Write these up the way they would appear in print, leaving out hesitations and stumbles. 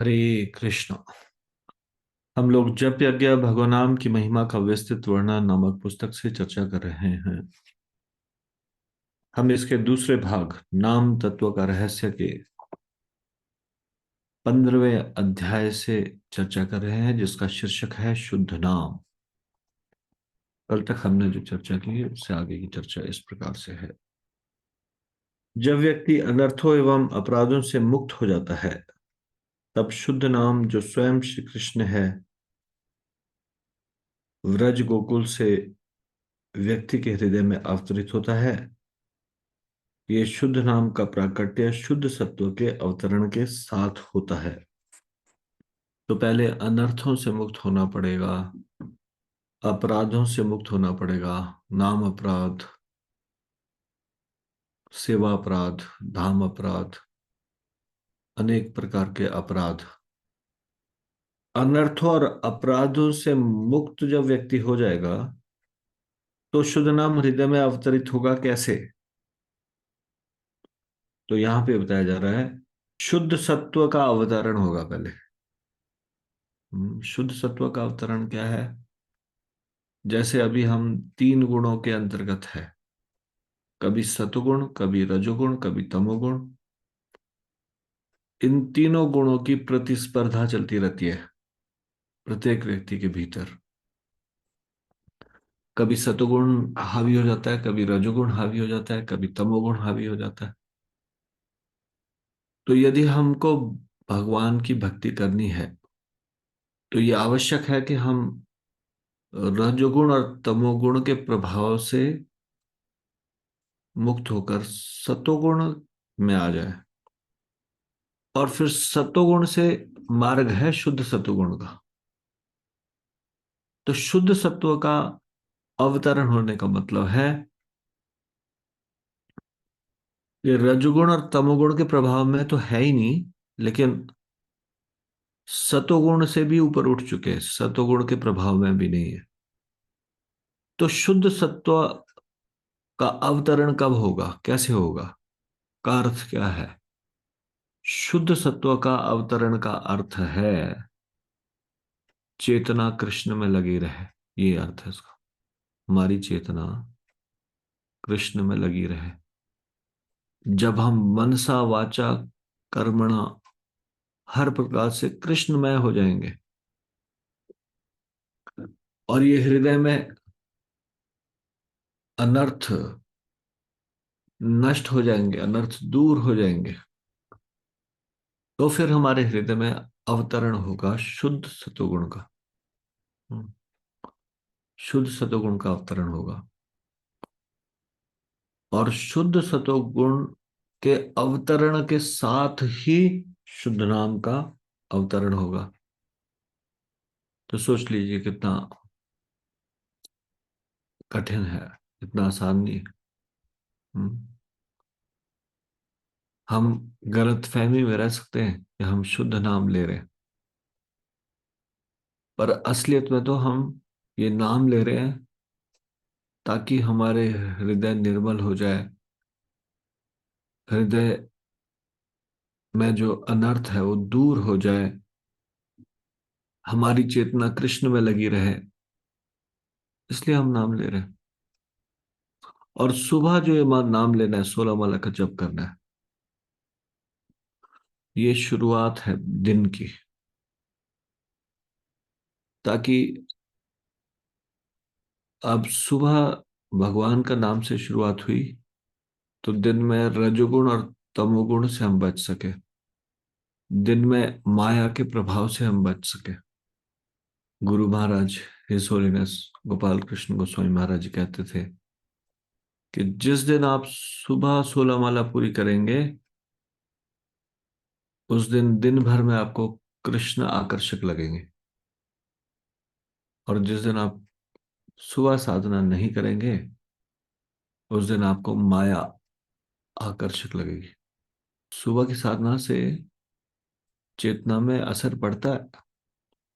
हरे कृष्ण। हम लोग जप यज्ञ भगवान की महिमा का विस्तृत वर्णन नामक पुस्तक से चर्चा कर रहे हैं। हम इसके दूसरे भाग नाम तत्व का रहस्य के 15वें अध्याय से चर्चा कर रहे हैं, जिसका शीर्षक है शुद्ध नाम। कल तक हमने जो चर्चा की है उससे आगे की चर्चा इस प्रकार से है। जब व्यक्ति अनर्थों एवं अपराधों से मुक्त हो जाता है, तब शुद्ध नाम जो स्वयं श्री कृष्ण है, व्रज गोकुल से व्यक्ति के हृदय में अवतरित होता है। ये शुद्ध नाम का प्राकट्य शुद्ध सत्व के अवतरण के साथ होता है। तो पहले अनर्थों से मुक्त होना पड़ेगा, अपराधों से मुक्त होना पड़ेगा। नाम अपराध, सेवा अपराध, धाम अपराध, अनेक प्रकार के अपराध। अनर्थों और अपराधों से मुक्त जब व्यक्ति हो जाएगा, तो शुद्ध नाम हृदय में अवतरित होगा कैसे? तो यहां पे बताया जा रहा है, शुद्ध सत्व का अवतरण होगा पहले। शुद्ध सत्व का अवतरण क्या है? जैसे अभी हम तीन गुणों के अंतर्गत है, कभी सतुगुण, कभी रजोगुण, कभी तमोगुण। इन तीनों गुणों की प्रतिस्पर्धा चलती रहती है प्रत्येक व्यक्ति के भीतर। कभी सतुगुण हावी हो जाता है, कभी रजोगुण हावी हो जाता है, कभी तमोगुण हावी हो जाता है। तो यदि हमको भगवान की भक्ति करनी है, तो ये आवश्यक है कि हम रजोगुण और तमोगुण के प्रभाव से मुक्त होकर सतोगुण में आ जाए। और फिर सतोगुण से मार्ग है शुद्ध सतोगुण का। तो शुद्ध सत्व का अवतरण होने का मतलब है ये रजोगुण और तमोगुण के प्रभाव में तो है ही नहीं, लेकिन सतोगुण से भी ऊपर उठ चुके हैं, सतोगुण के प्रभाव में भी नहीं है। तो शुद्ध सत्व का अवतरण कब होगा, कैसे होगा, का अर्थ क्या है? शुद्ध सत्व का अवतरण का अर्थ है चेतना कृष्ण में लगी रहे। ये अर्थ है इसका। हमारी चेतना कृष्ण में लगी रहे। जब हम मनसा वाचा कर्मणा हर प्रकार से कृष्णमय हो जाएंगे और ये हृदय में अनर्थ नष्ट हो जाएंगे, अनर्थ दूर हो जाएंगे, तो फिर हमारे हृदय में अवतरण होगा शुद्ध सतोगुण का। हम्म, शुद्ध सतोगुण का अवतरण होगा। और शुद्ध सतोगुण के अवतरण के साथ ही शुद्ध नाम का अवतरण होगा। तो सोच लीजिए कितना कठिन है, इतना आसान नहीं है। हम्म, हम गलत फहमी में रह सकते हैं कि हम शुद्ध नाम ले रहे हैं, पर असलियत में तो हम ये नाम ले रहे हैं ताकि हमारे हृदय निर्मल हो जाए, हृदय में जो अनर्थ है वो दूर हो जाए, हमारी चेतना कृष्ण में लगी रहे। इसलिए हम नाम ले रहे हैं। और सुबह जो ये नाम लेना है, 16 माला का जप करना है, ये शुरुआत है दिन की। ताकि अब सुबह भगवान का नाम से शुरुआत हुई, तो दिन में रजोगुण और तमोगुण से हम बच सके, दिन में माया के प्रभाव से हम बच सके। गुरु महाराज हिज होलीनेस गोपाल कृष्ण गोस्वामी महाराज जी कहते थे कि जिस दिन आप सुबह 16 माला पूरी करेंगे, उस दिन दिन भर में आपको कृष्ण आकर्षक लगेंगे। और जिस दिन आप सुबह साधना नहीं करेंगे, उस दिन आपको माया आकर्षक लगेगी। सुबह की साधना से चेतना में असर पड़ता है,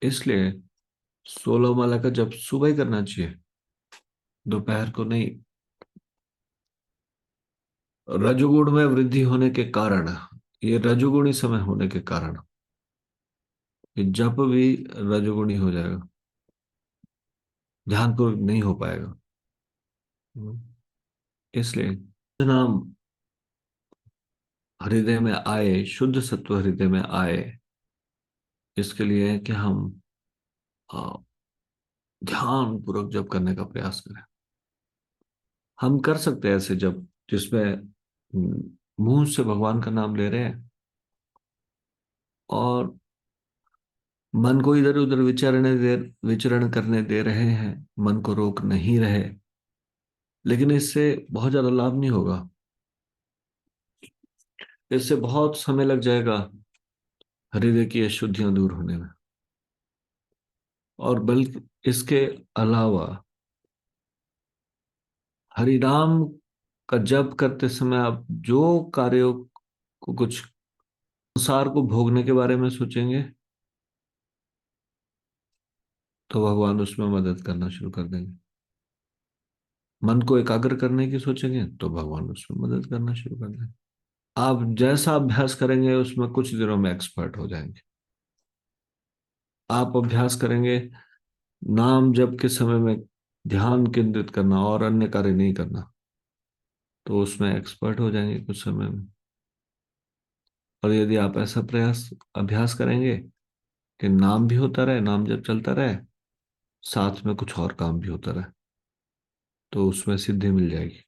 इसलिए 16 माला का जप सुबह ही करना चाहिए, दोपहर को नहीं। रजोगुण में वृद्धि होने के कारण, ये रजोगुणी समय होने के कारण कि जप भी रजोगुणी हो जाएगा, ध्यानपूर्वक नहीं हो पाएगा। हम्म। इसलिए नाम हृदय में आए, शुद्ध सत्व हृदय में आए, इसके लिए है कि हम ध्यान पूर्वक जप करने का प्रयास करें। हम कर सकते हैं ऐसे जप जिसमें मुंह से भगवान का नाम ले रहे हैं और मन को इधर उधर विचरण करने दे रहे हैं, मन को रोक नहीं रहे। लेकिन इससे बहुत ज्यादा लाभ नहीं होगा, इससे बहुत समय लग जाएगा हृदय की अशुद्धियां दूर होने में। और बल्कि इसके अलावा हरिनाम का जप करते समय आप जो कार्यों को, कुछ संसार को भोगने के बारे में सोचेंगे तो भगवान उसमें मदद करना शुरू कर देंगे। मन को एकाग्र करने की सोचेंगे तो भगवान उसमें मदद करना शुरू कर देंगे। आप जैसा अभ्यास करेंगे उसमें कुछ दिनों में एक्सपर्ट हो जाएंगे। आप अभ्यास करेंगे नाम जप के समय में ध्यान केंद्रित करना और अन्य कार्य नहीं करना, तो उसमें एक्सपर्ट हो जाएंगे कुछ समय में। और यदि आप ऐसा प्रयास अभ्यास करेंगे कि नाम भी होता रहे, नाम जब चलता रहे, साथ में कुछ और काम भी होता रहे, तो उसमें सिद्धि मिल जाएगी।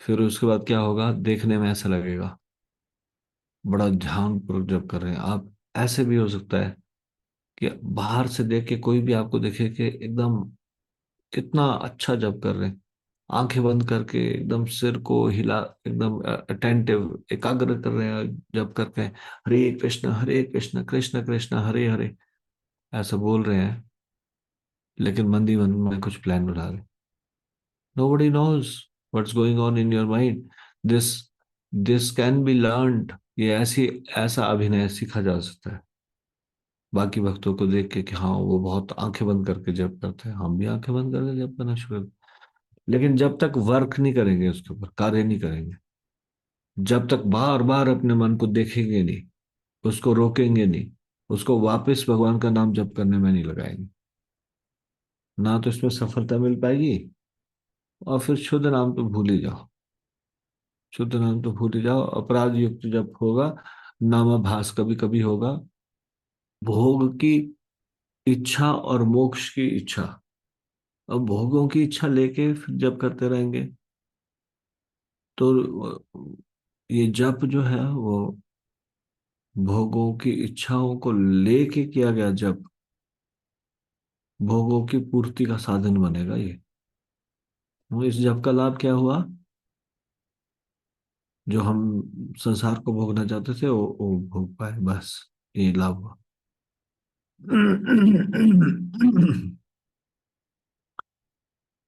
फिर उसके बाद क्या होगा, देखने में ऐसा लगेगा बड़ा ध्यान पूर्वक जब कर रहे हैं आप। ऐसे भी हो सकता है कि बाहर से देख के कोई भी आपको देखे कि एकदम कितना अच्छा जब कर रहे हैं, आंखें बंद करके एकदम सिर को हिला, एकदम अटेंटिव एकाग्र कर रहे हैं जब करके, हरे कृष्ण कृष्ण कृष्ण हरे हरे ऐसा बोल रहे हैं, लेकिन मन ही मन में कुछ प्लान बना रहे। nobody knows what's going on in your mind. This can be learned. ये ऐसी ऐसा अभिनय सीखा जा सकता है। बाकी भक्तों को देख के कि हाँ वो बहुत आंखें बंद करके जप करते हैं, हम भी आंखें बंद करके जप करना शुरू कर। लेकिन जब तक वर्क नहीं करेंगे, उसके ऊपर कार्य नहीं करेंगे, जब तक बार बार अपने मन को देखेंगे नहीं, उसको रोकेंगे नहीं, उसको वापस भगवान का नाम जप करने में नहीं लगाएंगे, ना तो इसमें सफलता मिल पाएगी। और फिर शुद्ध नाम तो भूल ही जाओ, शुद्ध नाम तो भूल ही जाओ। अपराध युक्त जब होगा, नामाभास कभी कभी होगा, भोग की इच्छा और मोक्ष की इच्छा, अब भोगों की इच्छा लेके फिर जब करते रहेंगे तो ये जप जो है वो भोगों की इच्छाओं को लेके किया गया जप भोगों की पूर्ति का साधन बनेगा ये। वो इस जप का लाभ क्या हुआ, जो हम संसार को भोगना चाहते थे वो भोग पाए, बस ये लाभ हुआ।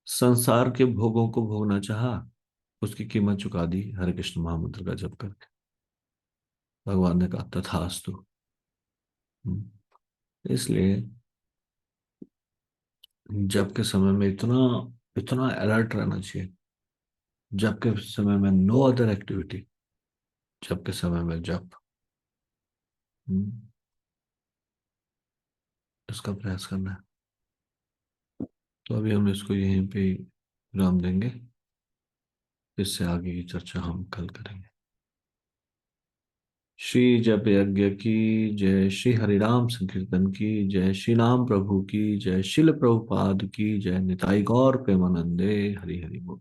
संसार के भोगों को भोगना चाहा, उसकी कीमत चुका दी हरे कृष्ण महामंत्र का जप करके। भगवान ने कहा तथास्तु। इसलिए जब के समय में इतना इतना अलर्ट रहना चाहिए। जब के समय में नो अदर एक्टिविटी, जब के समय में जब इसका प्रयास करना है। तो अभी हम इसको यहीं पे विराम देंगे, इससे आगे की चर्चा हम कल करेंगे। श्री जप यज्ञ की जय, श्री हरिनाम संकीर्तन की जय, श्री नाम प्रभु की जय, शिल प्रभुपाद की जय, निताई गौर प्रेमानंदे, हरि हरि बोल।